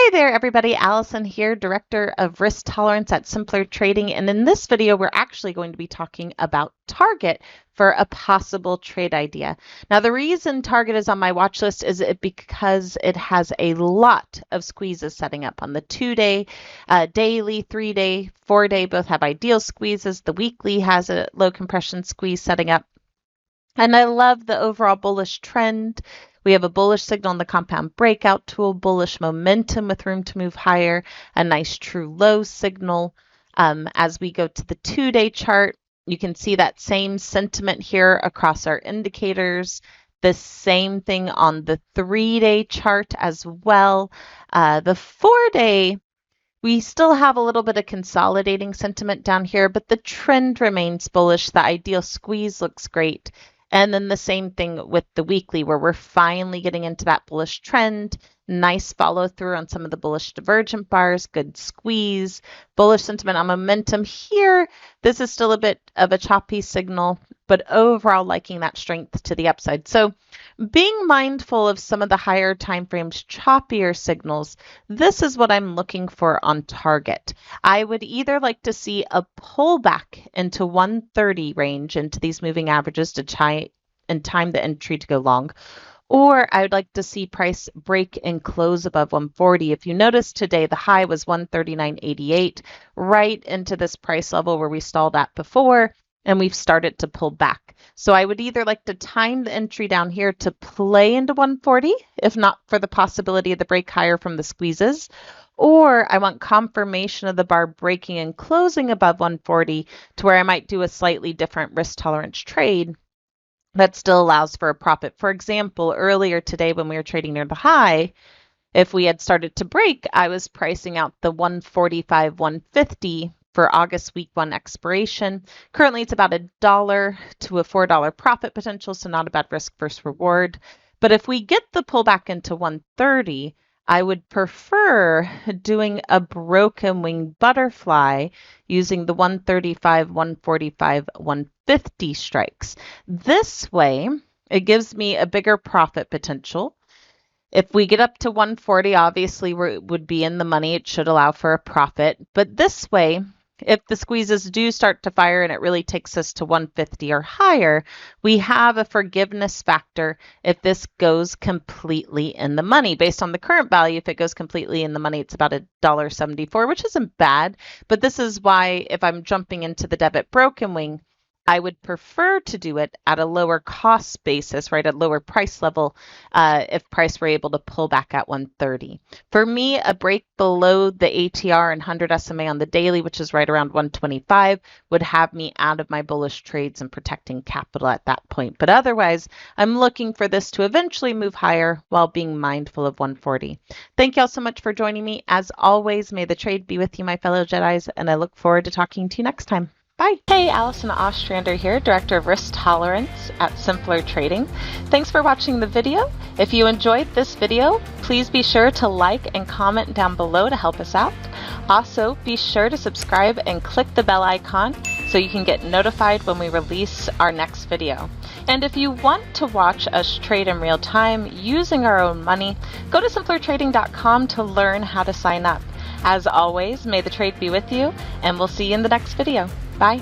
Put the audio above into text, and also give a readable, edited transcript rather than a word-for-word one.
Hey there, everybody. Allison here, Director of Risk Tolerance at Simpler Trading. And in this video, we're actually going to be talking about Target for a possible trade idea. Now, the reason Target is on my watch list is because it has a lot of squeezes setting up on the 2-day, daily, 3-day, 4-day, both have ideal squeezes. The weekly has a low compression squeeze setting up. And I love the overall bullish trend. We have a bullish signal on the compound breakout tool, bullish momentum with room to move higher, a nice true low signal. As we go to the 2-day chart, you can see that same sentiment here across our indicators. The same thing on the 3-day chart as well. The 4-day, we still have a little bit of consolidating sentiment down here, but the trend remains bullish. The ideal squeeze looks great. And then the same thing with the weekly, where we're finally getting into that bullish trend. Nice follow through on some of the bullish divergent bars, good squeeze, bullish sentiment on momentum here. This is still a bit of a choppy signal, but overall liking that strength to the upside. So being mindful of some of the higher time frames, choppier signals, this is what I'm looking for on Target. I would either like to see a pullback into 130 range into these moving averages to try and time the entry to go long, or I would like to see price break and close above 140. If you notice today, the high was 139.88, right into this price level where we stalled at before, and we've started to pull back. So I would either like to time the entry down here to play into 140, if not for the possibility of the break higher from the squeezes, or I want confirmation of the bar breaking and closing above 140 to where I might do a slightly different risk tolerance trade that still allows for a profit. For example, earlier today when we were trading near the high, if we had started to break, I was pricing out the 145, 150 for August week 1 expiration. Currently, it's about $1 to a $4 profit potential, so not a bad risk versus reward. But if we get the pullback into 130, I would prefer doing a broken wing butterfly using the 135, 145, 150 strikes. This way, it gives me a bigger profit potential. If we get up to 140, obviously we would be in the money. It should allow for a profit. But this way, if the squeezes do start to fire and it really takes us to 150 or higher, we have a forgiveness factor if this goes completely in the money. Based on the current value, if it goes completely in the money, it's about $1.74, which isn't bad. But this is why if I'm jumping into the debit broken wing, I would prefer to do it at a lower cost basis, right, at lower price level, if price were able to pull back at 130. For me, a break below the ATR and 100 SMA on the daily, which is right around 125, would have me out of my bullish trades and protecting capital at that point. But otherwise, I'm looking for this to eventually move higher while being mindful of 140. Thank you all so much for joining me. As always, may the trade be with you, my fellow Jedis, and I look forward to talking to you next time. Bye. Hey, Allison Ostrander here, Director of Risk Tolerance at Simpler Trading. Thanks for watching the video. If you enjoyed this video, please be sure to like and comment down below to help us out. Also, be sure to subscribe and click the bell icon so you can get notified when we release our next video. And if you want to watch us trade in real time using our own money, go to simplertrading.com to learn how to sign up. As always, may the trade be with you, and we'll see you in the next video. Bye.